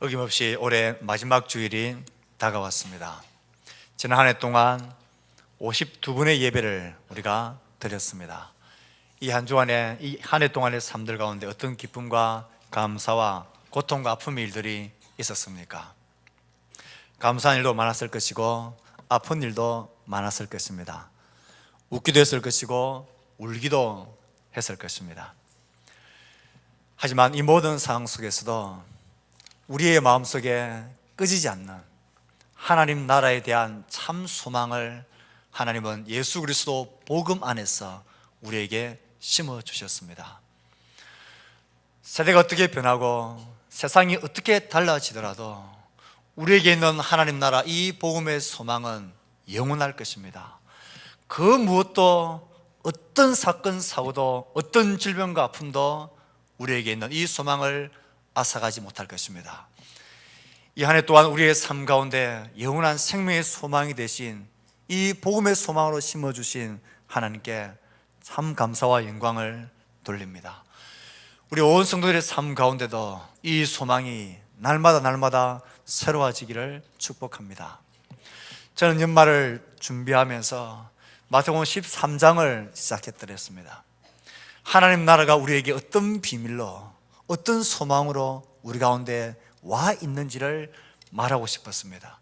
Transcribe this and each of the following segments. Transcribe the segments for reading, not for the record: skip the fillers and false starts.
어김없이 올해 마지막 주일이 다가왔습니다. 지난 한 해 동안 52분의 예배를 우리가 드렸습니다. 이 한 주간에, 이 한 해 동안의 삶들 가운데 어떤 기쁨과 감사와 고통과 아픔의 일들이 있었습니까? 감사한 일도 많았을 것이고 아픈 일도 많았을 것입니다. 웃기도 했을 것이고 울기도 했을 것입니다. 하지만 이 모든 상황 속에서도 우리의 마음속에 꺼지지 않는 하나님 나라에 대한 참 소망을 하나님은 예수 그리스도 복음 안에서 우리에게 심어주셨습니다. 세대가 어떻게 변하고 세상이 어떻게 달라지더라도 우리에게 있는 하나님 나라 이 복음의 소망은 영원할 것입니다. 그 무엇도, 어떤 사건 사고도, 어떤 질병과 아픔도 우리에게 있는 이 소망을 앗아가지 못할 것입니다. 이 한 해 또한 우리의 삶 가운데 영원한 생명의 소망이 되신 이 복음의 소망으로 심어주신 하나님께 참 감사와 영광을 돌립니다. 우리 온 성도들의 삶 가운데도 이 소망이 날마다 새로워지기를 축복합니다. 저는 연말을 준비하면서 마태복음 13장을 시작했더랬습니다. 하나님 나라가 우리에게 어떤 비밀로, 어떤 소망으로 우리 가운데 와 있는지를 말하고 싶었습니다.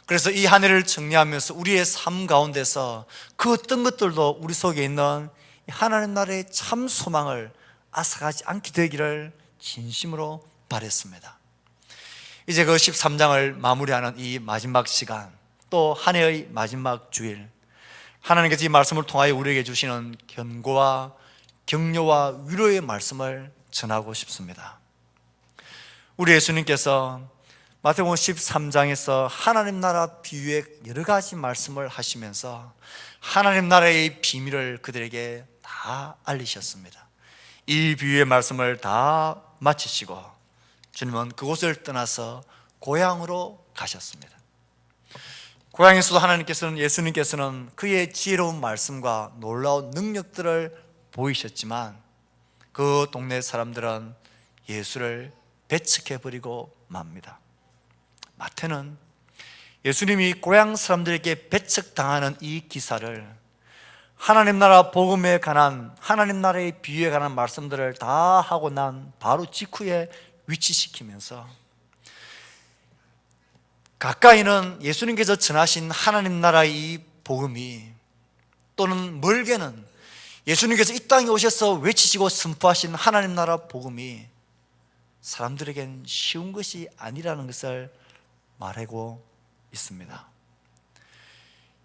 그래서 이 한 해를 정리하면서 우리의 삶 가운데서 그 어떤 것들도 우리 속에 있는 하나님 나라의 참 소망을 앗아가지 않게 되기를 진심으로 바랬습니다. 이제 그 13장을 마무리하는 이 마지막 시간, 또 한 해의 마지막 주일, 하나님께서 이 말씀을 통하여 우리에게 주시는 견고와 격려와 위로의 말씀을 전하고 싶습니다. 우리 예수님께서 마태복음 13장에서 하나님 나라 비유의 여러 가지 말씀을 하시면서 하나님 나라의 비밀을 그들에게 다 알리셨습니다. 이 비유의 말씀을 다 마치시고 주님은 그곳을 떠나서 고향으로 가셨습니다. 고향에서도 예수님께서는 그의 지혜로운 말씀과 놀라운 능력들을 보이셨지만 그 동네 사람들은 예수를 배척해버리고 맙니다. 마태는 예수님이 고향 사람들에게 배척당하는 이 기사를 하나님 나라 복음에 관한, 하나님 나라의 비유에 관한 말씀들을 다 하고 난 바로 직후에 위치시키면서 가까이는 예수님께서 전하신 하나님 나라의 이 복음이, 또는 멀게는 예수님께서 이 땅에 오셔서 외치시고 선포하신 하나님 나라 복음이 사람들에겐 쉬운 것이 아니라는 것을 말하고 있습니다.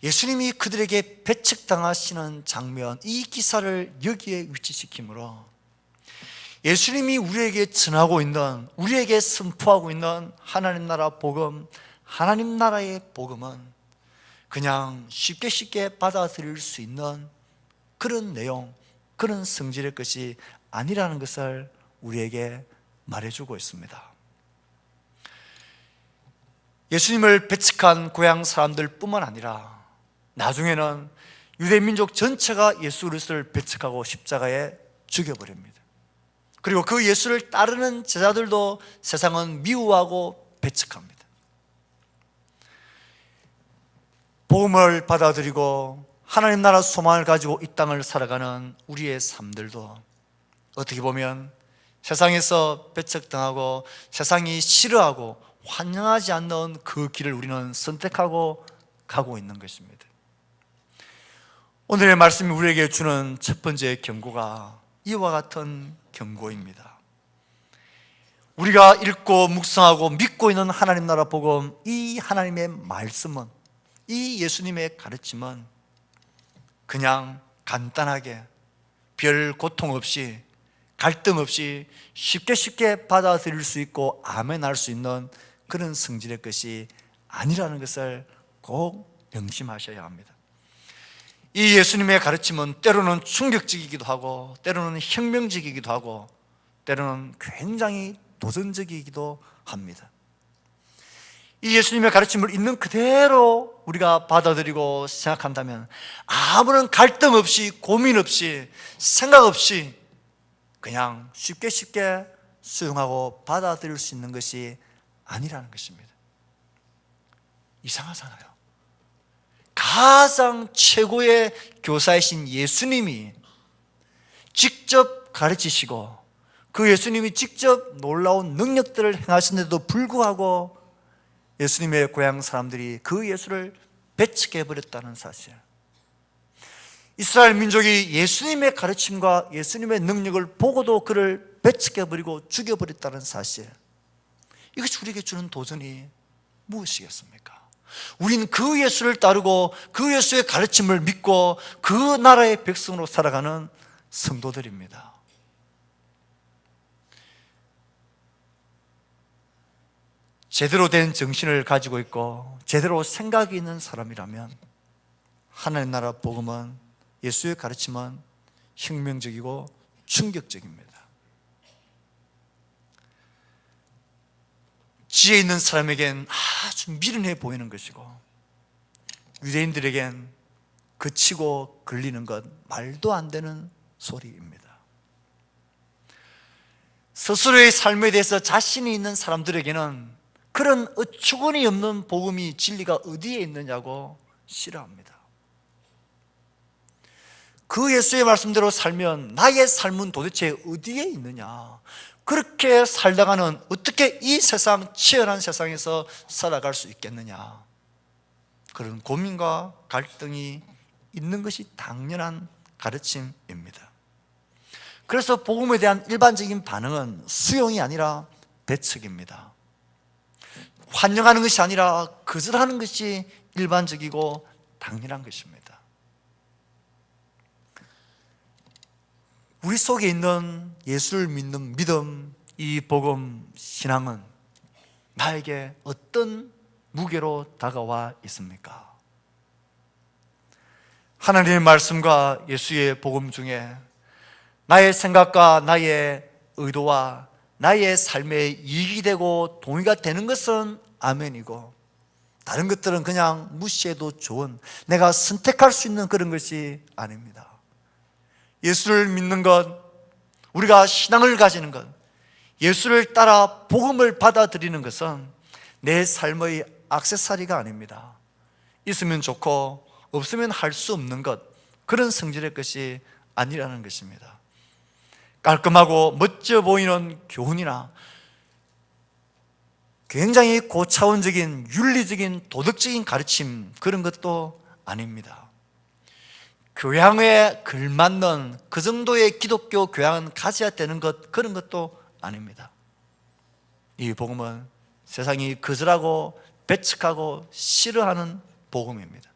예수님이 그들에게 배척당하시는 장면, 이 기사를 여기에 위치시키므로 예수님이 우리에게 전하고 있는, 우리에게 선포하고 있는 하나님 나라 복음, 하나님 나라의 복음은 그냥 쉽게 받아들일 수 있는 그런 내용, 그런 성질의 것이 아니라는 것을 우리에게 말해주고 있습니다. 예수님을 배척한 고향 사람들 뿐만 아니라 나중에는 유대민족 전체가 예수 그리스도를 배척하고 십자가에 죽여버립니다. 그리고 그 예수를 따르는 제자들도 세상은 미워하고 배척합니다. 복음을 받아들이고 하나님 나라 소망을 가지고 이 땅을 살아가는 우리의 삶들도 어떻게 보면 세상에서 배척당하고 세상이 싫어하고 환영하지 않는 그 길을 우리는 선택하고 가고 있는 것입니다. 오늘의 말씀이 우리에게 주는 첫 번째 경고가 이와 같은 경고입니다. 우리가 읽고 묵상하고 믿고 있는 하나님 나라 복음, 이 하나님의 말씀은, 이 예수님의 가르침은 그냥 간단하게 별 고통 없이, 갈등 없이 쉽게 받아들일 수 있고 아멘할 수 있는 그런 성질의 것이 아니라는 것을 꼭 명심하셔야 합니다. 이 예수님의 가르침은 때로는 충격적이기도 하고, 때로는 혁명적이기도 하고, 때로는 굉장히 도전적이기도 합니다. 이 예수님의 가르침을 있는 그대로 우리가 받아들이고 생각한다면 아무런 갈등 없이, 고민 없이, 생각 없이 그냥 쉽게 수용하고 받아들일 수 있는 것이 아니라는 것입니다. 이상하잖아요. 가장 최고의 교사이신 예수님이 직접 가르치시고 그 예수님이 직접 놀라운 능력들을 행하셨는데도 불구하고 예수님의 고향 사람들이 그 예수를 배척해버렸다는 사실, 이스라엘 민족이 예수님의 가르침과 예수님의 능력을 보고도 그를 배척해버리고 죽여버렸다는 사실, 이것이 우리에게 주는 도전이 무엇이겠습니까? 우린 그 예수를 따르고 그 예수의 가르침을 믿고 그 나라의 백성으로 살아가는 성도들입니다. 제대로 된 정신을 가지고 있고 제대로 생각이 있는 사람이라면 하나님 나라 복음은, 예수의 가르침은 혁명적이고 충격적입니다. 지혜 있는 사람에겐 아주 미련해 보이는 것이고 유대인들에겐 그치고 걸리는 것, 말도 안 되는 소리입니다. 스스로의 삶에 대해서 자신이 있는 사람들에게는 그런 어처구니 없는 복음이, 진리가 어디에 있느냐고 싫어합니다. 그 예수의 말씀대로 살면 나의 삶은 도대체 어디에 있느냐, 그렇게 살다가는 어떻게 이 세상, 치열한 세상에서 살아갈 수 있겠느냐, 그런 고민과 갈등이 있는 것이 당연한 가르침입니다. 그래서 복음에 대한 일반적인 반응은 수용이 아니라 배척입니다. 환영하는 것이 아니라 거절하는 것이 일반적이고 당연한 것입니다. 우리 속에 있는 예수를 믿는 믿음, 이 복음 신앙은 나에게 어떤 무게로 다가와 있습니까? 하나님의 말씀과 예수의 복음 중에 나의 생각과 나의 의도와 나의 삶에 이익이 되고 동의가 되는 것은 아멘이고, 다른 것들은 그냥 무시해도 좋은, 내가 선택할 수 있는 그런 것이 아닙니다. 예수를 믿는 것, 우리가 신앙을 가지는 것, 예수를 따라 복음을 받아들이는 것은 내 삶의 액세서리가 아닙니다. 있으면 좋고 없으면 할 수 없는 것, 그런 성질의 것이 아니라는 것입니다. 깔끔하고 멋져 보이는 교훈이나 굉장히 고차원적인 윤리적인 도덕적인 가르침, 그런 것도 아닙니다. 교양에 걸맞는 그 정도의 기독교 교양은 가져야 되는 것, 그런 것도 아닙니다. 이 복음은 세상이 거절하고 배척하고 싫어하는 복음입니다.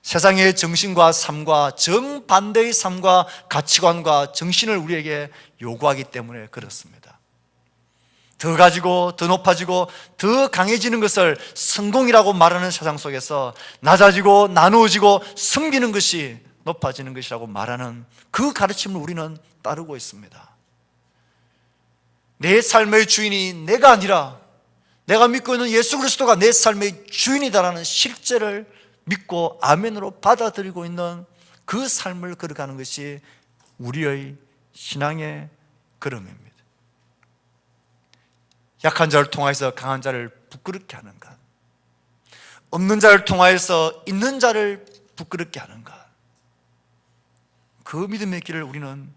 세상의 정신과 삶과 정반대의 삶과 가치관과 정신을 우리에게 요구하기 때문에 그렇습니다. 더 가지고 더 높아지고 더 강해지는 것을 성공이라고 말하는 세상 속에서 낮아지고 나누어지고 섬기는 것이 높아지는 것이라고 말하는 그 가르침을 우리는 따르고 있습니다. 내 삶의 주인이 내가 아니라 내가 믿고 있는 예수 그리스도가 내 삶의 주인이다라는 실제를 믿고 아멘으로 받아들이고 있는 그 삶을 걸어가는 것이 우리의 신앙의 걸음입니다. 약한 자를 통하여서 강한 자를 부끄럽게 하는 것, 없는 자를 통하여서 있는 자를 부끄럽게 하는 것, 그 믿음의 길을 우리는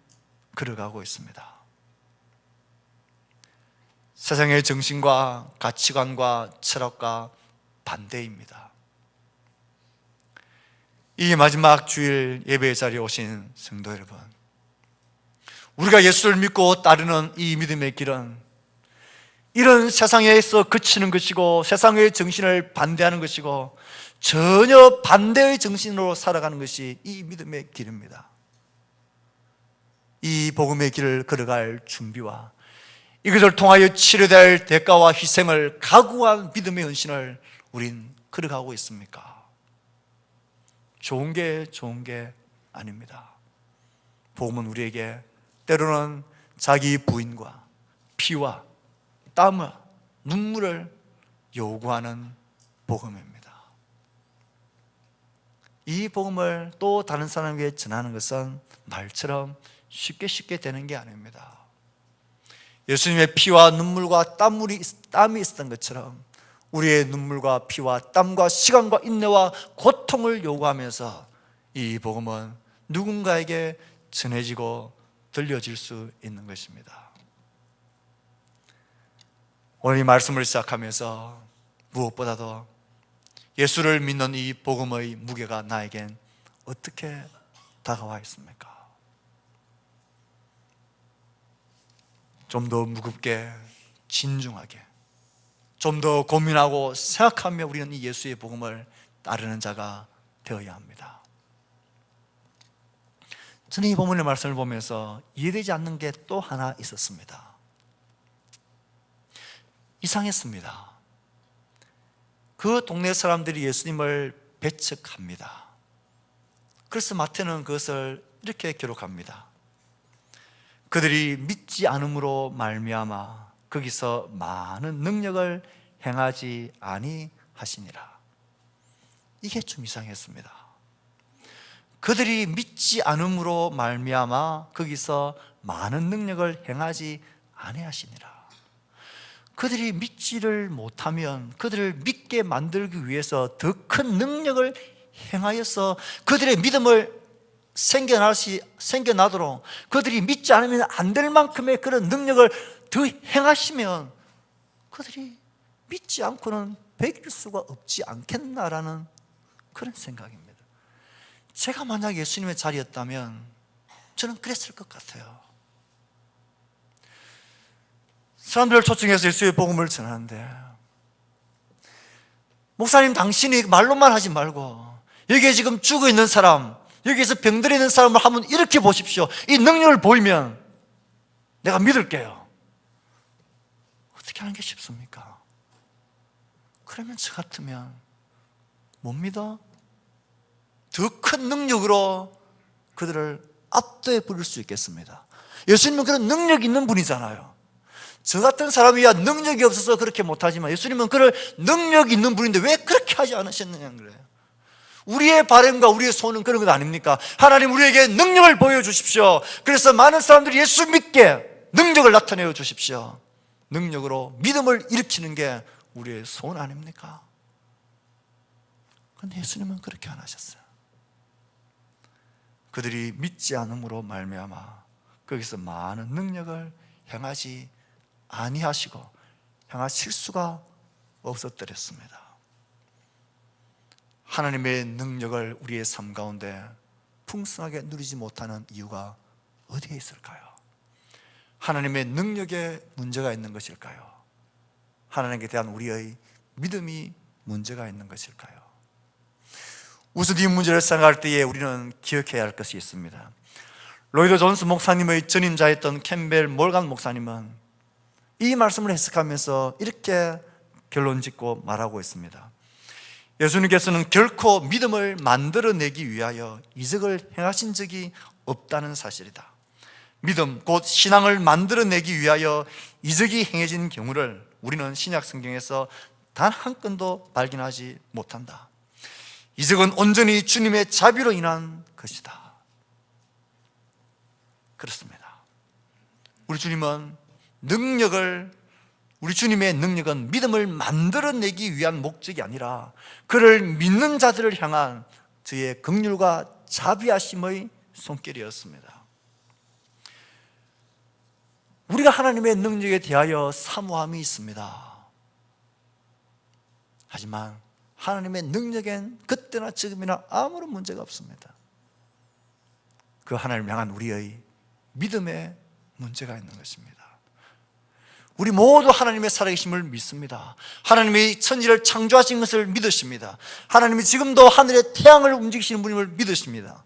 걸어가고 있습니다. 세상의 정신과 가치관과 철학과 반대입니다. 이 마지막 주일 예배 자리에 오신 성도 여러분, 우리가 예수를 믿고 따르는 이 믿음의 길은 이런 세상에서 그치는 것이고 세상의 정신을 반대하는 것이고 전혀 반대의 정신으로 살아가는 것이 이 믿음의 길입니다. 이 복음의 길을 걸어갈 준비와 이것을 통하여 치료될 대가와 희생을 각오한 믿음의 헌신을 우린 걸어가고 있습니까? 좋은 게 아닙니다. 복음은 우리에게 때로는 자기 부인과 피와 땀과 눈물을 요구하는 복음입니다. 이 복음을 또 다른 사람에게 전하는 것은 말처럼 쉽게 되는 게 아닙니다. 예수님의 피와 눈물과 땀이 있었던 것처럼 우리의 눈물과 피와 땀과 시간과 인내와 고통을 요구하면서 이 복음은 누군가에게 전해지고 들려질 수 있는 것입니다. 오늘 이 말씀을 시작하면서 무엇보다도 예수를 믿는 이 복음의 무게가 나에겐 어떻게 다가와 있습니까? 좀 더 무겁게, 진중하게, 좀 더 고민하고 생각하며 우리는 이 예수의 복음을 따르는 자가 되어야 합니다. 저는 이 본문의 말씀을 보면서 이해되지 않는 게 또 하나 있었습니다. 이상했습니다. 그 동네 사람들이 예수님을 배척합니다. 그래서 마태는 그것을 이렇게 기록합니다. 그들이 믿지 않음으로 말미암아 거기서 많은 능력을 행하지 아니하시니라. 이게 좀 이상했습니다. 그들이 믿지 않음으로 말미암아 거기서 많은 능력을 행하지 아니하시니라. 그들이 믿지를 못하면 그들을 믿게 만들기 위해서 더 큰 능력을 행하여서 그들의 믿음을 생겨나도록 그들이 믿지 않으면 안 될 만큼의 그런 능력을 더 행하시면 그들이 믿지 않고는 배길 수가 없지 않겠나라는 그런 생각입니다. 제가 만약 예수님의 자리였다면 저는 그랬을 것 같아요. 사람들을 초청해서 예수의 복음을 전하는데, 목사님 당신이 말로만 하지 말고 여기에 지금 죽어 있는 사람, 여기에서 병들어 있는 사람을 한번 일으켜 보십시오. 이 능력을 보이면 내가 믿을게요. 어떻게 하는 게 쉽습니까? 그러면 저 같으면 못 믿어? 더 큰 능력으로 그들을 압도해 부릴 수 있겠습니다. 예수님은 그런 능력이 있는 분이잖아요. 저 같은 사람이야 능력이 없어서 그렇게 못하지만 예수님은 그럴 능력이 있는 분인데 왜 그렇게 하지 않으셨느냐는 거예요. 우리의 바램과 우리의 소원은 그런 것 아닙니까? 하나님 우리에게 능력을 보여주십시오. 그래서 많은 사람들이 예수 믿게 능력을 나타내어 주십시오. 능력으로 믿음을 일으키는 게 우리의 소원 아닙니까? 그런데 예수님은 그렇게 안 하셨어요. 그들이 믿지 않음으로 말미암아 거기서 많은 능력을 행하지 아니하시고 행하실 수가 없었더랬습니다. 하나님의 능력을 우리의 삶 가운데 풍성하게 누리지 못하는 이유가 어디에 있을까요? 하나님의 능력에 문제가 있는 것일까요? 하나님께 대한 우리의 믿음이 문제가 있는 것일까요? 우선 이 문제를 생각할 때에 우리는 기억해야 할 것이 있습니다. 로이드 존스 목사님의 전임자였던 캠벨 몰간 목사님은 이 말씀을 해석하면서 이렇게 결론 짓고 말하고 있습니다. 예수님께서는 결코 믿음을 만들어내기 위하여 이적을 행하신 적이 없다는 사실이다. 믿음, 곧 신앙을 만들어내기 위하여 이적이 행해진 경우를 우리는 신약 성경에서 단 한 건도 발견하지 못한다. 이적은 온전히 주님의 자비로 인한 것이다. 그렇습니다. 우리 주님의 능력은 믿음을 만들어내기 위한 목적이 아니라 그를 믿는 자들을 향한 저의 긍휼과 자비하심의 손길이었습니다. 우리가 하나님의 능력에 대하여 사모함이 있습니다. 하지만 하나님의 능력엔 그때나 지금이나 아무런 문제가 없습니다. 그 하나님을 향한 우리의 믿음에 문제가 있는 것입니다. 우리 모두 하나님의 살아계심을 믿습니다. 하나님이 천지를 창조하신 것을 믿으십니다. 하나님이 지금도 하늘의 태양을 움직이시는 분임을 믿으십니다.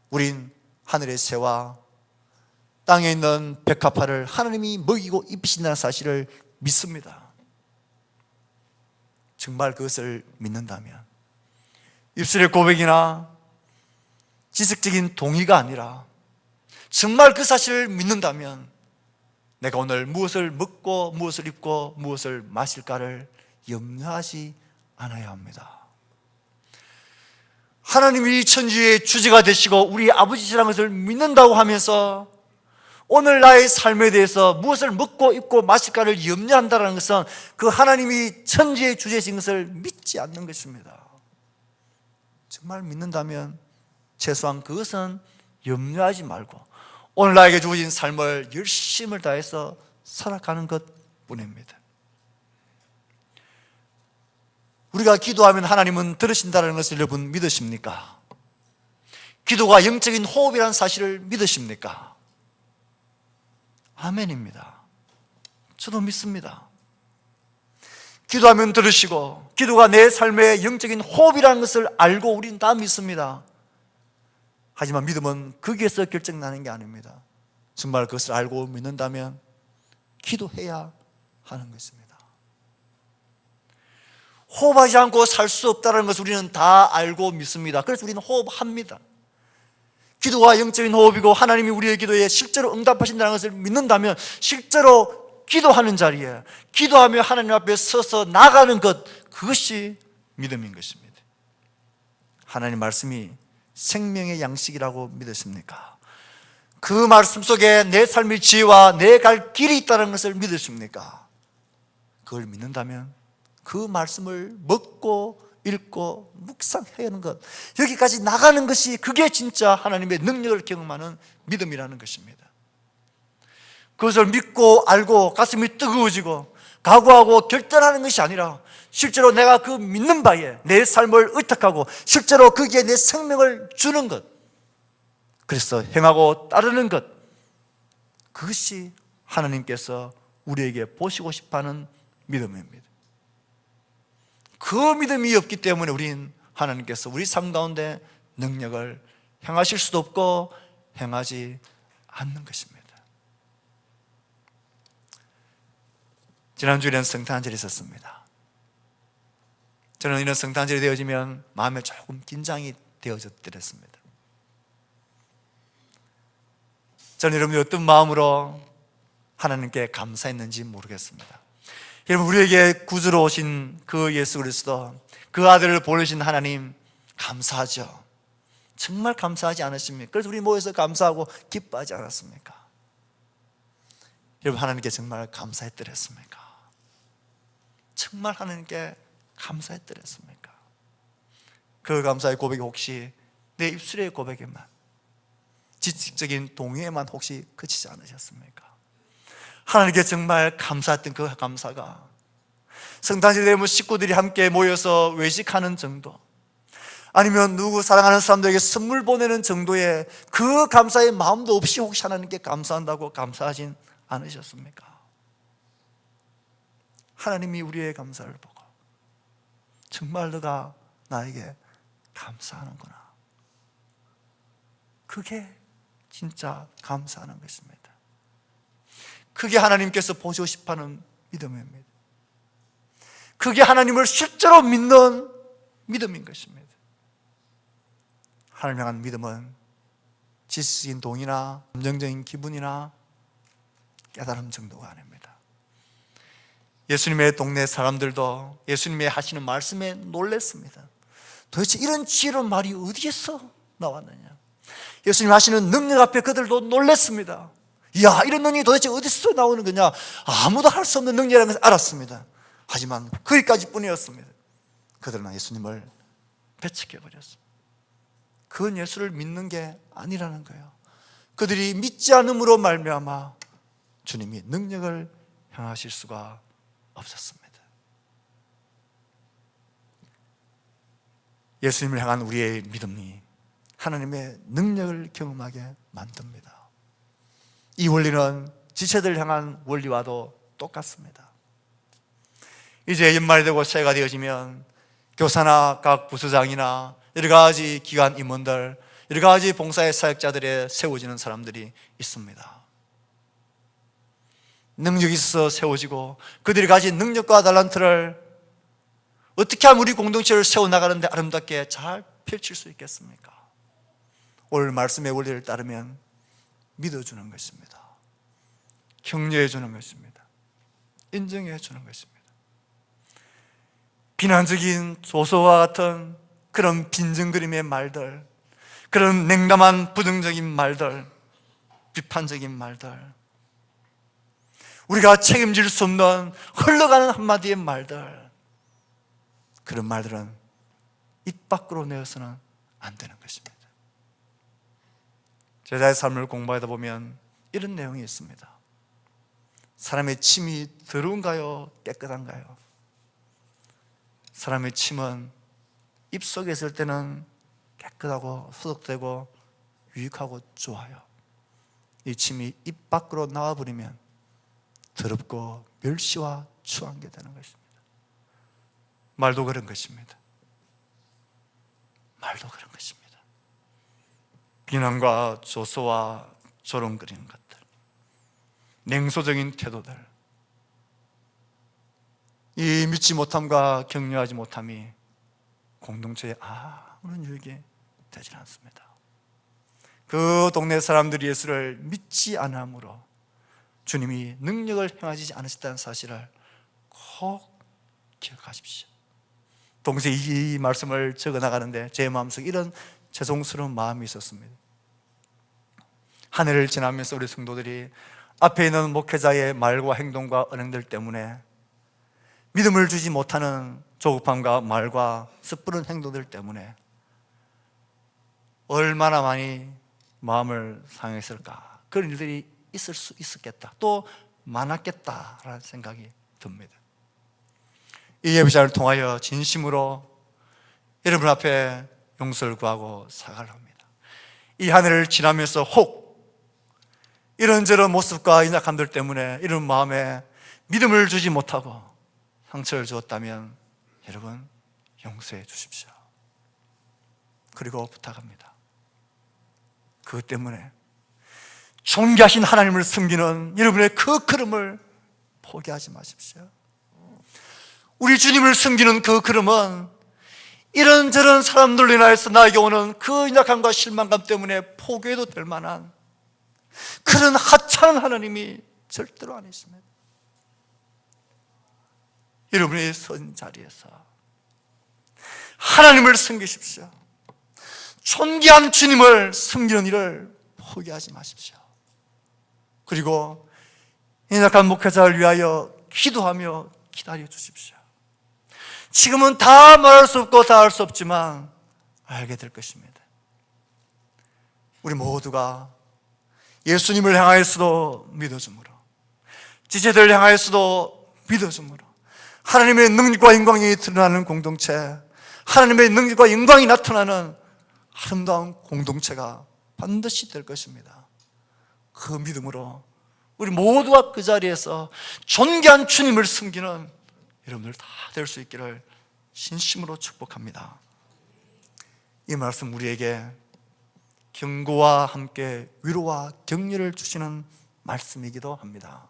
우린 하늘의 새와 땅에 있는 백합화를 하나님이 먹이고 입히신다는 사실을 믿습니다. 정말 그것을 믿는다면 입술의 고백이나 지식적인 동의가 아니라 정말 그 사실을 믿는다면 내가 오늘 무엇을 먹고 무엇을 입고 무엇을 마실까를 염려하지 않아야 합니다. 하나님이 천지의 주제가 되시고 우리 아버지시라는 것을 믿는다고 하면서 오늘 나의 삶에 대해서 무엇을 먹고 입고 마실까를 염려한다는 것은 그 하나님이 천지의 주제신 것을 믿지 않는 것입니다. 정말 믿는다면 최소한 그것은 염려하지 말고 오늘 나에게 주어진 삶을 열심을 다해서 살아가는 것뿐입니다. 우리가 기도하면 하나님은 들으신다는 것을 여러분 믿으십니까? 기도가 영적인 호흡이라는 사실을 믿으십니까? 아멘입니다. 저도 믿습니다. 기도하면 들으시고 기도가 내 삶의 영적인 호흡이라는 것을 알고 우리는 다 믿습니다. 하지만 믿음은 거기에서 결정나는 게 아닙니다. 정말 그것을 알고 믿는다면 기도해야 하는 것입니다. 호흡하지 않고 살 수 없다는 것을 우리는 다 알고 믿습니다. 그래서 우리는 호흡합니다. 기도가 영적인 호흡이고 하나님이 우리의 기도에 실제로 응답하신다는 것을 믿는다면 실제로 기도하는 자리에 기도하며 하나님 앞에 서서 나가는 것, 그것이 믿음인 것입니다. 하나님 말씀이 생명의 양식이라고 믿으십니까? 그 말씀 속에 내 삶의 지혜와 내 갈 길이 있다는 것을 믿으십니까? 그걸 믿는다면 그 말씀을 먹고 읽고 묵상해야 하는 것, 여기까지 나가는 것이 그게 진짜 하나님의 능력을 경험하는 믿음이라는 것입니다. 그것을 믿고 알고 가슴이 뜨거워지고 각오하고 결단하는 것이 아니라 실제로 내가 그 믿는 바에 내 삶을 의탁하고 실제로 거기에 내 생명을 주는 것, 그래서 행하고 따르는 것, 그것이 하나님께서 우리에게 보시고 싶어하는 믿음입니다. 그 믿음이 없기 때문에 우린 하나님께서 우리 삶 가운데 능력을 행하실 수도 없고 행하지 않는 것입니다. 지난주에는 성탄절이 있었습니다. 저는 이런 성탄절이 되어지면 마음에 조금 긴장이 되어졌더랬습니다. 저는 여러분이 어떤 마음으로 하나님께 감사했는지 모르겠습니다. 여러분, 우리에게 구주로 오신 그 예수 그리스도, 그 아들을 보내신 하나님 감사하죠. 정말 감사하지 않으십니까? 그래서 우리 모여서 감사하고 기뻐하지 않았습니까? 여러분, 하나님께 정말 감사했더랬습니까? 정말 하나님께 감사했더랬습니까? 그 감사의 고백이 혹시 내 입술의 고백에만, 지식적인 동의에만 혹시 그치지 않으셨습니까? 하나님께 정말 감사했던 그 감사가 성탄절 되면 식구들이 함께 모여서 외식하는 정도, 아니면 누구 사랑하는 사람들에게 선물 보내는 정도의 그 감사의 마음도 없이 혹시 하나님께 감사한다고 감사하진 않으셨습니까? 하나님이 우리의 감사를 보고 정말 너가 나에게 감사하는구나, 그게 진짜 감사하는 것입니다. 그게 하나님께서 보시고 싶어하는 믿음입니다. 그게 하나님을 실제로 믿는 믿음인 것입니다. 하나님 향한 믿음은 지식적인 동의나 감정적인 기분이나 깨달음 정도가 아닙니다. 예수님의 동네 사람들도 예수님의 하시는 말씀에 놀랐습니다. 도대체 이런 지혜로운 말이 어디에서 나왔느냐? 예수님 하시는 능력 앞에 그들도 놀랐습니다. 이야, 이런 능력이 도대체 어디서 나오는 거냐? 아무도 할 수 없는 능력이라는 것을 알았습니다. 하지만 거기까지 뿐이었습니다. 그들은 예수님을 배척해버렸습니다. 그건 예수를 믿는 게 아니라는 거예요. 그들이 믿지 않음으로 말미암아 주님이 능력을 행하실 수가 없었습니다. 예수님을 향한 우리의 믿음이 하나님의 능력을 경험하게 만듭니다. 이 원리는 지체들 향한 원리와도 똑같습니다. 이제 연말이 되고 새해가 되어지면 교사나 각 부서장이나 여러 가지 기관 임원들, 여러 가지 봉사의 사역자들에 세워지는 사람들이 있습니다. 능력이 있어서 세워지고 그들이 가진 능력과 달란트를 어떻게 하면 우리 공동체를 세워나가는데 아름답게 잘 펼칠 수 있겠습니까? 오늘 말씀의 원리를 따르면 믿어주는 것입니다. 격려해주는 것입니다. 인정해주는 것입니다. 비난적인 조소와 같은 그런 빈정거림의 말들, 그런 냉담한 부정적인 말들, 비판적인 말들, 우리가 책임질 수 없는 흘러가는 한마디의 말들, 그런 말들은 입 밖으로 내어서는 안 되는 것입니다. 제자의 삶을 공부하다 보면 이런 내용이 있습니다. 사람의 침이 더러운가요? 깨끗한가요? 사람의 침은 입속에 있을 때는 깨끗하고 소독되고 유익하고 좋아요. 이 침이 입 밖으로 나와버리면 더럽고 멸시와 추한 게 되는 것입니다. 말도 그런 것입니다. 말도 그런 것입니다. 비난과 조소와 조롱거리는 것들, 냉소적인 태도들, 이 믿지 못함과 격려하지 못함이 공동체에 아무런 유익이 되지 않습니다. 그 동네 사람들이 예수를 믿지 않으므로 주님이 능력을 행하지 않으셨다는 사실을 꼭 기억하십시오. 동시에 이 말씀을 적어나가는데 제 마음속에 이런 죄송스러운 마음이 있었습니다. 한 해를 지나면서 우리 성도들이 앞에 있는 목회자의 말과 행동과 언행들 때문에, 믿음을 주지 못하는 조급함과 말과 섣부른 행동들 때문에 얼마나 많이 마음을 상했을까, 그런 일들이 있을 수 있었겠다, 또 많았겠다라는 생각이 듭니다. 이 예배자를 통하여 진심으로 여러분 앞에 용서를 구하고 사과를 합니다. 이 한 해를 지나면서 혹 이런저런 모습과 인약함들 때문에 이런 마음에 믿음을 주지 못하고 상처를 주었다면 여러분 용서해 주십시오. 그리고 부탁합니다. 그것 때문에 존귀하신 하나님을 섬기는 여러분의 그 걸음을 포기하지 마십시오. 우리 주님을 섬기는 그 걸음은 이런저런 사람들로 인하여서 나에게 오는 그 인약함과 실망감 때문에 포기해도 될 만한 그런 하찮은 하나님이 절대로 아니십니다. 여러분이 선 자리에서 하나님을 섬기십시오. 존귀한 주님을 섬기는 일을 포기하지 마십시오. 그리고 인약한 목회자를 위하여 기도하며 기다려 주십시오. 지금은 다 말할 수 없고 다 할 수 없지만 알게 될 것입니다. 우리 모두가 예수님을 향하여서도 믿어줌으로, 지체들을 향하여서도 믿어줌으로 하나님의 능력과 영광이 드러나는 공동체, 하나님의 능력과 영광이 나타나는 아름다운 공동체가 반드시 될 것입니다. 그 믿음으로 우리 모두가 그 자리에서 존귀한 주님을 섬기는 여러분들 다 될 수 있기를 진심으로 축복합니다. 이 말씀 우리에게 경고와 함께 위로와 격려를 주시는 말씀이기도 합니다.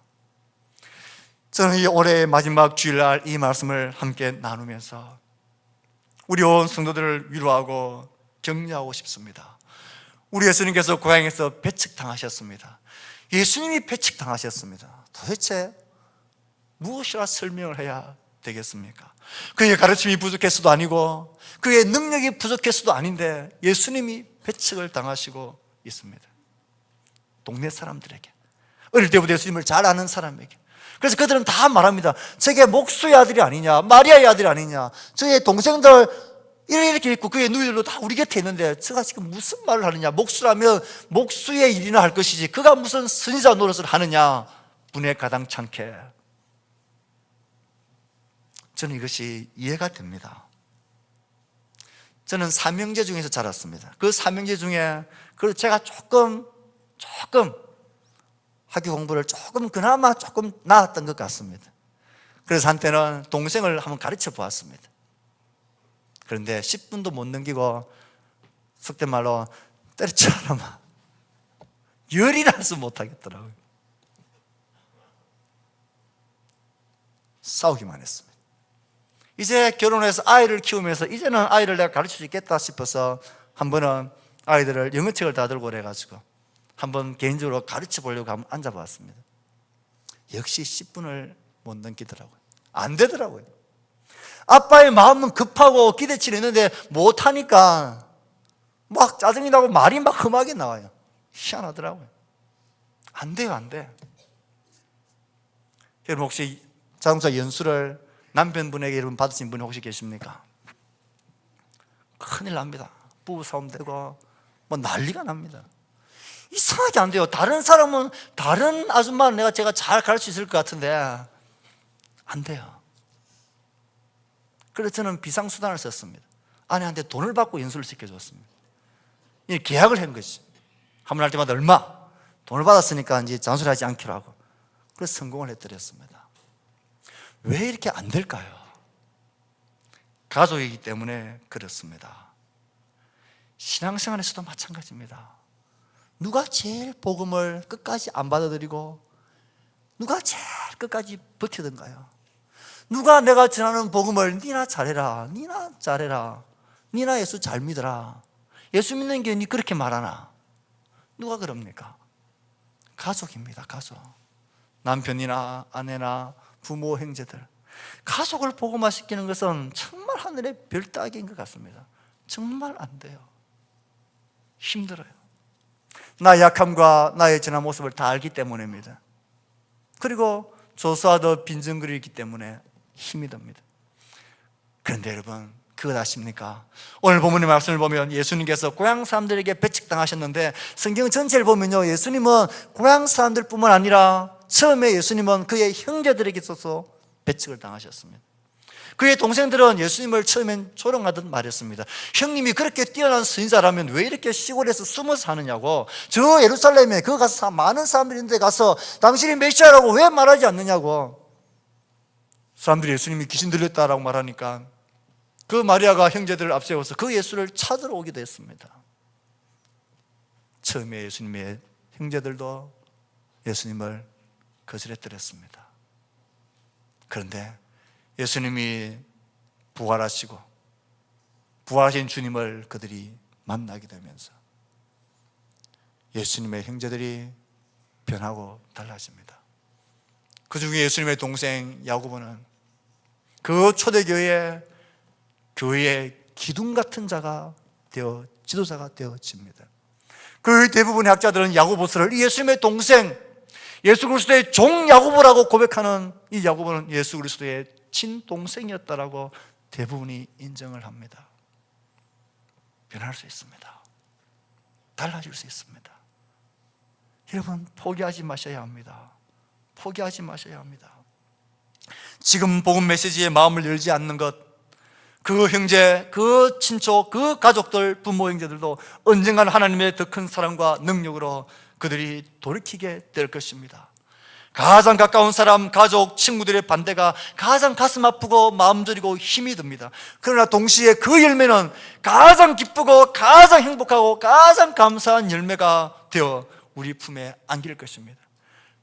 저는 이 올해의 마지막 주일날 이 말씀을 함께 나누면서 우리 온 성도들을 위로하고 격려하고 싶습니다. 우리 예수님께서 고향에서 배척당하셨습니다. 예수님이 배척당하셨습니다. 도대체 무엇이라 설명을 해야 되겠습니까? 그의 가르침이 부족해서도 아니고 그의 능력이 부족해서도 아닌데 예수님이 배척을 당하시고 있습니다. 동네 사람들에게, 어릴 때부터 예수님을 잘 아는 사람에게. 그래서 그들은 다 말합니다. 저게 목수의 아들이 아니냐, 마리아의 아들이 아니냐, 저의 동생들 이렇게 있고 그의 누이들도 다 우리 곁에 있는데 저가 지금 무슨 말을 하느냐, 목수라면 목수의 일이나 할 것이지 그가 무슨 선지자 노릇을 하느냐, 분에 가당찮게. 저는 이것이 이해가 됩니다. 저는 삼형제 중에서 자랐습니다. 그 삼형제 중에 그래도 제가 조금 학교 공부를 그나마 조금 나았던 것 같습니다. 그래서 한때는 동생을 한번 가르쳐 보았습니다. 그런데 10분도 못 넘기고 속된 말로 때려쳐라 열이 나서 못하겠더라고요. 싸우기만 했습니다. 이제 결혼해서 아이를 키우면서 이제는 아이를 내가 가르칠 수 있겠다 싶어서 한 번은 아이들을 영어책을 다 들고 그래가지고 한번 개인적으로 가르쳐 보려고 한번 앉아봤습니다. 역시 10분을 못 넘기더라고요. 안 되더라고요. 아빠의 마음은 급하고 기대치는 있는데 못하니까 막 짜증이 나고 말이 막 험하게 나와요. 희한하더라고요. 안 돼요, 안 돼. 여러분 혹시 자동차 연수를 남편분에게 여러분 받으신 분이 혹시 계십니까? 큰일 납니다. 부부싸움 되고 뭐 난리가 납니다. 이상하게 안 돼요. 다른 사람은, 다른 아줌마는 제가 잘 가르칠 수 있을 것 같은데 안 돼요. 그래서 저는 비상수단을 썼습니다. 아내한테 돈을 받고 연수를 시켜줬습니다. 계약을 한 거지. 한 번 할 때마다 얼마 돈을 받았으니까 이제 잔소리하지 않기로 하고, 그래서 성공을 해드렸습니다. 왜 이렇게 안 될까요? 가족이기 때문에 그렇습니다. 신앙생활에서도 마찬가지입니다. 누가 제일 복음을 끝까지 안 받아들이고 누가 제일 끝까지 버티던가요? 누가 내가 전하는 복음을 니나 잘해라, 니나 잘해라, 니나 예수 잘 믿어라, 예수 믿는 게 니 그렇게 말하나? 누가 그럽니까? 가족입니다. 가족. 남편이나 아내나 부모, 형제들. 가족을 복음화시키는 것은 정말 하늘의 별 따기인 것 같습니다. 정말 안 돼요. 힘들어요. 나의 약함과 나의 전한 모습을 다 알기 때문입니다. 그리고 조사하듯 빈정거리기 때문에 힘이 듭니다. 그런데 여러분, 그것 아십니까? 오늘 본문의 말씀을 보면 예수님께서 고향 사람들에게 배척당하셨는데, 성경 전체를 보면요, 예수님은 고향 사람들뿐만 아니라 처음에 예수님은 그의 형제들에게 있어서 배척을 당하셨습니다. 그의 동생들은 예수님을 처음엔 조롱하듯 말했습니다. 형님이 그렇게 뛰어난 선지자라면 왜 이렇게 시골에서 숨어서 사느냐고, 저 예루살렘에 그 가서 많은 사람들이 있는데 가서 당신이 메시아라고 왜 말하지 않느냐고. 사람들이 예수님이 귀신 들렸다라고 말하니까 그 마리아가 형제들을 앞세워서 그 예수를 찾으러 오기도 했습니다. 처음에 예수님의 형제들도 예수님을 거절했더랬습니다. 그런데 예수님이 부활하시고 부활하신 주님을 그들이 만나게 되면서 예수님의 형제들이 변하고 달라집니다. 그 중에 예수님의 동생 야고보는 그 초대교회의 기둥 같은 자가 되어 지도자가 되어집니다. 그 대부분의 학자들은 야고보서를 예수님의 동생, 예수 그리스도의 종 야고보라고 고백하는 이 야고보는 예수 그리스도의 친동생이었다라고 대부분이 인정을 합니다. 변할 수 있습니다. 달라질 수 있습니다. 여러분, 포기하지 마셔야 합니다. 포기하지 마셔야 합니다. 지금 복음 메시지에 마음을 열지 않는 것, 그 형제, 그 친척, 그 가족들, 부모 형제들도 언젠가는 하나님의 더 큰 사랑과 능력으로 그들이 돌이키게 될 것입니다. 가장 가까운 사람, 가족, 친구들의 반대가 가장 가슴 아프고 마음 저리고 힘이 듭니다. 그러나 동시에 그 열매는 가장 기쁘고 가장 행복하고 가장 감사한 열매가 되어 우리 품에 안길 것입니다.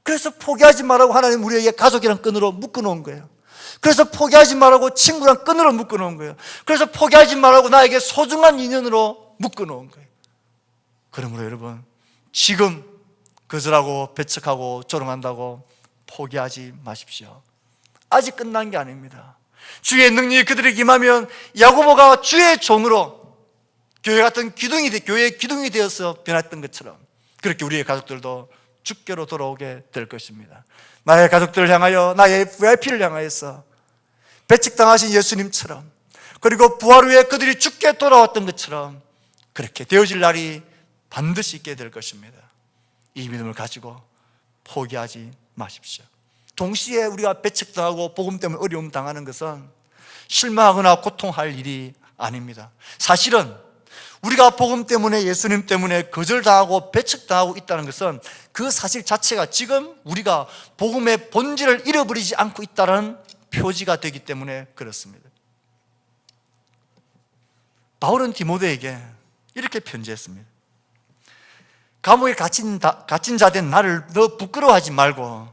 그래서 포기하지 말라고 하나님 우리에게 가족이란 끈으로 묶어놓은 거예요. 그래서 포기하지 말라고 친구란 끈으로 묶어놓은 거예요. 그래서 포기하지 말라고 나에게 소중한 인연으로 묶어놓은 거예요. 그러므로 여러분, 지금 거절하고 배척하고 조롱한다고 포기하지 마십시오. 아직 끝난 게 아닙니다. 주의 능력이 그들에게 임하면 야고보가 주의 종으로 교회 같은 교회의 기둥이 되어서 변했던 것처럼 그렇게 우리의 가족들도 주께로 돌아오게 될 것입니다. 나의 가족들을 향하여, 나의 VIP를 향하여서 배척당하신 예수님처럼, 그리고 부활 후에 그들이 주께 돌아왔던 것처럼 그렇게 되어질 날이 반드시 있게 될 것입니다. 이 믿음을 가지고 포기하지 마십시오. 동시에 우리가 배척당하고 복음 때문에 어려움 당하는 것은 실망하거나 고통할 일이 아닙니다. 사실은 우리가 복음 때문에, 예수님 때문에 거절당하고 배척당하고 있다는 것은 그 사실 자체가 지금 우리가 복음의 본질을 잃어버리지 않고 있다는 표지가 되기 때문에 그렇습니다. 바울은 디모데에게 이렇게 편지했습니다. 감옥에 갇힌 자 된 나를 너 부끄러워하지 말고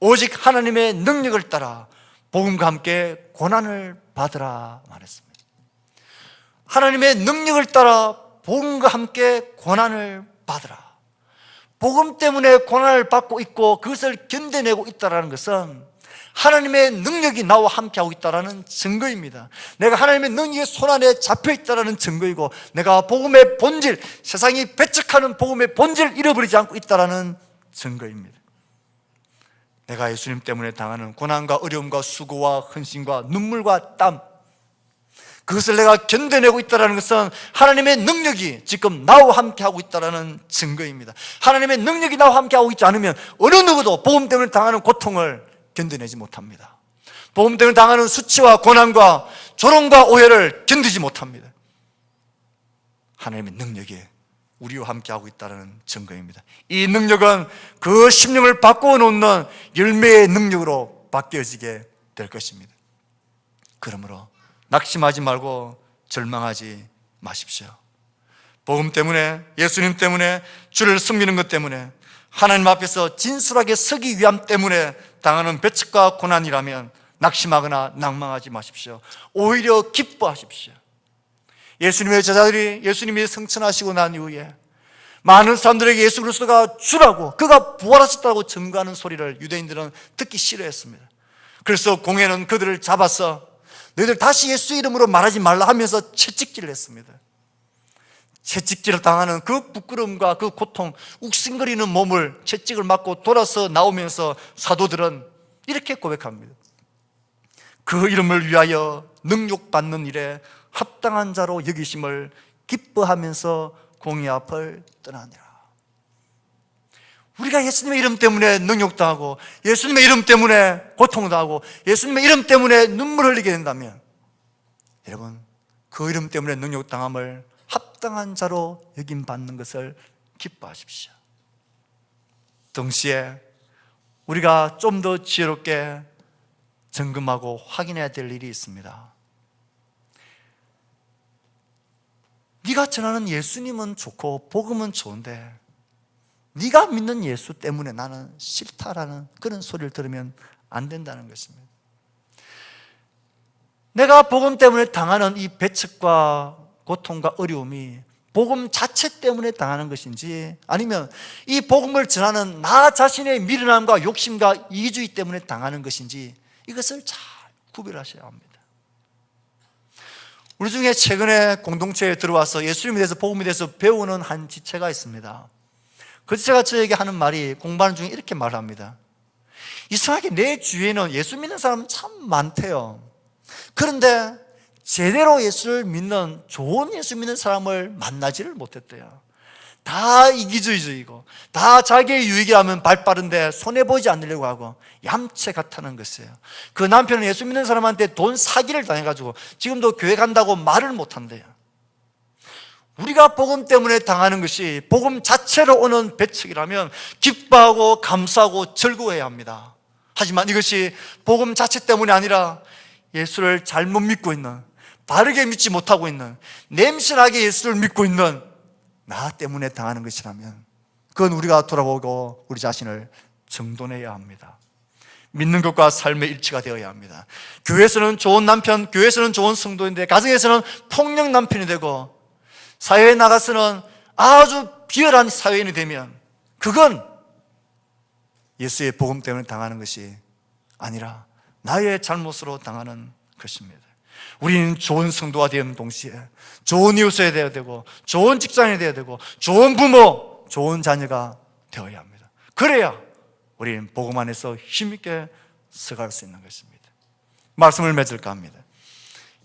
오직 하나님의 능력을 따라 복음과 함께 고난을 받으라 말했습니다. 하나님의 능력을 따라 복음과 함께 고난을 받으라. 복음 때문에 고난을 받고 있고 그것을 견뎌내고 있다는 것은 하나님의 능력이 나와 함께하고 있다는 증거입니다. 내가 하나님의 능력의 손안에 잡혀있다는 증거이고, 내가 복음의 본질, 세상이 배척하는 복음의 본질을 잃어버리지 않고 있다는 증거입니다. 내가 예수님 때문에 당하는 고난과 어려움과 수고와 헌신과 눈물과 땀, 그것을 내가 견뎌내고 있다는 것은 하나님의 능력이 지금 나와 함께 하고 있다는 증거입니다. 하나님의 능력이 나와 함께 하고 있지 않으면 어느 누구도 복음 때문에 당하는 고통을 견뎌내지 못합니다. 복음 때문에 당하는 수치와 고난과 조롱과 오해를 견디지 못합니다. 하나님의 능력이 우리와 함께하고 있다는 증거입니다. 이 능력은 그 심령을 바꾸어 놓는 열매의 능력으로 바뀌어지게 될 것입니다. 그러므로 낙심하지 말고 절망하지 마십시오. 복음 때문에, 예수님 때문에, 주를 섬기는 것 때문에, 하나님 앞에서 진솔하게 서기 위함 때문에 당하는 배척과 고난이라면 낙심하거나 낭망하지 마십시오. 오히려 기뻐하십시오. 예수님의 제자들이 예수님이 승천하시고 난 이후에 많은 사람들에게 예수 그리스도가 주라고, 그가 부활하셨다고 증거하는 소리를 유대인들은 듣기 싫어했습니다. 그래서 공회는 그들을 잡아서 너희들 다시 예수 이름으로 말하지 말라 하면서 채찍질을 했습니다. 채찍질을 당하는 그 부끄러움과 그 고통, 욱신거리는 몸을 채찍을 맞고 돌아서 나오면서 사도들은 이렇게 고백합니다. 그 이름을 위하여 능욕받는 일에 합당한 자로 여기심을 기뻐하면서 공의 앞을 떠나니라. 우리가 예수님의 이름 때문에 능욕당하고 예수님의 이름 때문에 고통당하고 예수님의 이름 때문에 눈물 흘리게 된다면, 여러분, 그 이름 때문에 능욕당함을 합당한 자로 여김받는 것을 기뻐하십시오. 동시에 우리가 좀 더 지혜롭게 점검하고 확인해야 될 일이 있습니다. 네가 전하는 예수님은 좋고 복음은 좋은데 네가 믿는 예수 때문에 나는 싫다라는 그런 소리를 들으면 안 된다는 것입니다. 내가 복음 때문에 당하는 이 배척과 고통과 어려움이 복음 자체 때문에 당하는 것인지, 아니면 이 복음을 전하는 나 자신의 미련함과 욕심과 이기주의 때문에 당하는 것인지, 이것을 잘 구별하셔야 합니다. 우리 중에 최근에 공동체에 들어와서 예수님에 대해서, 복음에 대해서 배우는 한 지체가 있습니다. 그 지체가 저에게 하는 말이, 공부하는 중에 이렇게 말합니다. 이상하게 내 주위에는 예수 믿는 사람은 참 많대요. 그런데 제대로 예수를 믿는, 좋은 예수 믿는 사람을 만나지를 못했대요. 다 이기주의적이고 다 자기의 유익이라면 발 빠른데 손해보지 않으려고 하고 얌체 같다는 것이에요. 그 남편은 예수 믿는 사람한테 돈 사기를 당해가지고 지금도 교회 간다고 말을 못한대요. 우리가 복음 때문에 당하는 것이 복음 자체로 오는 배척이라면 기뻐하고 감사하고 즐거워해야 합니다. 하지만 이것이 복음 자체 때문이 아니라 예수를 잘못 믿고 있는, 바르게 믿지 못하고 있는, 냄새나게 예수를 믿고 있는 나 때문에 당하는 것이라면 그건 우리가 돌아보고 우리 자신을 정돈해야 합니다. 믿는 것과 삶의 일치가 되어야 합니다. 교회에서는 좋은 남편, 교회에서는 좋은 성도인데 가정에서는 폭력 남편이 되고 사회에 나가서는 아주 비열한 사회인이 되면 그건 예수의 복음 때문에 당하는 것이 아니라 나의 잘못으로 당하는 것입니다. 우리는 좋은 성도가 되는 동시에 좋은 이웃이 되어야 되고 좋은 직장인이 되어야 되고 좋은 부모, 좋은 자녀가 되어야 합니다. 그래야 우리는 복음 안에서 힘있게 서갈 수 있는 것입니다. 말씀을 맺을까 합니다.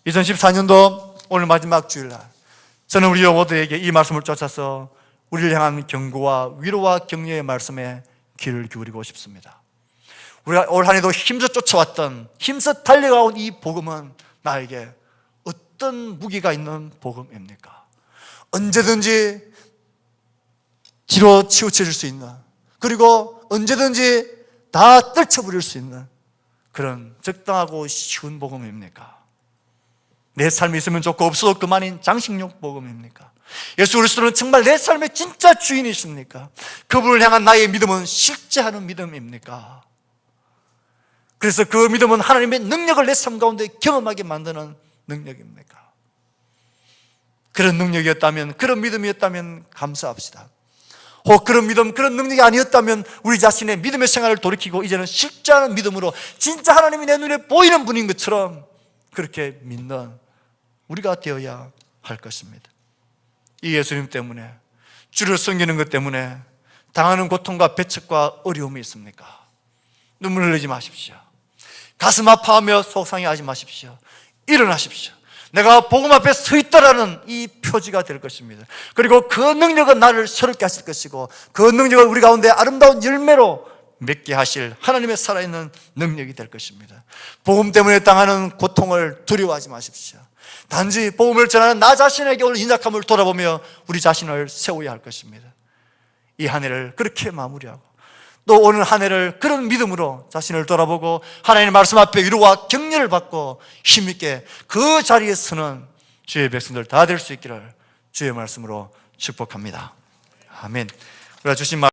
2014년도 오늘 마지막 주일날 저는 우리 모두에게 이 말씀을 쫓아서 우리를 향한 경고와 위로와 격려의 말씀에 귀를 기울이고 싶습니다. 우리가 올 한 해도 힘써 쫓아왔던, 힘써 달려가온 이 복음은 나에게 어떤 무기가 있는 복음입니까? 언제든지 뒤로 치우쳐질 수 있는, 그리고 언제든지 다 떨쳐버릴 수 있는 그런 적당하고 쉬운 복음입니까? 내 삶이 있으면 좋고 없어도 그만인 장식용 복음입니까? 예수 그리스도는 정말 내 삶의 진짜 주인이십니까? 그분을 향한 나의 믿음은 실제하는 믿음입니까? 그래서 그 믿음은 하나님의 능력을 내 삶 가운데 경험하게 만드는 능력입니까? 그런 능력이었다면, 그런 믿음이었다면 감사합시다. 혹 그런 믿음, 그런 능력이 아니었다면 우리 자신의 믿음의 생활을 돌이키고 이제는 실제하는 믿음으로 진짜 하나님이 내 눈에 보이는 분인 것처럼 그렇게 믿는 우리가 되어야 할 것입니다. 이 예수님 때문에, 주를 섬기는 것 때문에 당하는 고통과 배척과 어려움이 있습니까? 눈물 흘리지 마십시오. 가슴 아파하며 속상해하지 마십시오. 일어나십시오. 내가 복음 앞에 서 있다라는 이 표지가 될 것입니다. 그리고 그 능력은 나를 새롭게 하실 것이고, 그 능력을 우리 가운데 아름다운 열매로 맺게 하실 하나님의 살아있는 능력이 될 것입니다. 복음 때문에 당하는 고통을 두려워하지 마십시오. 단지 복음을 전하는 나 자신에게 올 인약함을 돌아보며 우리 자신을 세워야 할 것입니다. 이 한 해를 그렇게 마무리하고, 또 오늘 한 해를 그런 믿음으로 자신을 돌아보고 하나님의 말씀 앞에 위로와 격려를 받고 힘있게 그 자리에 서는 주의 백성들 다 될 수 있기를 주의 말씀으로 축복합니다. 아멘. 우리가 주신 말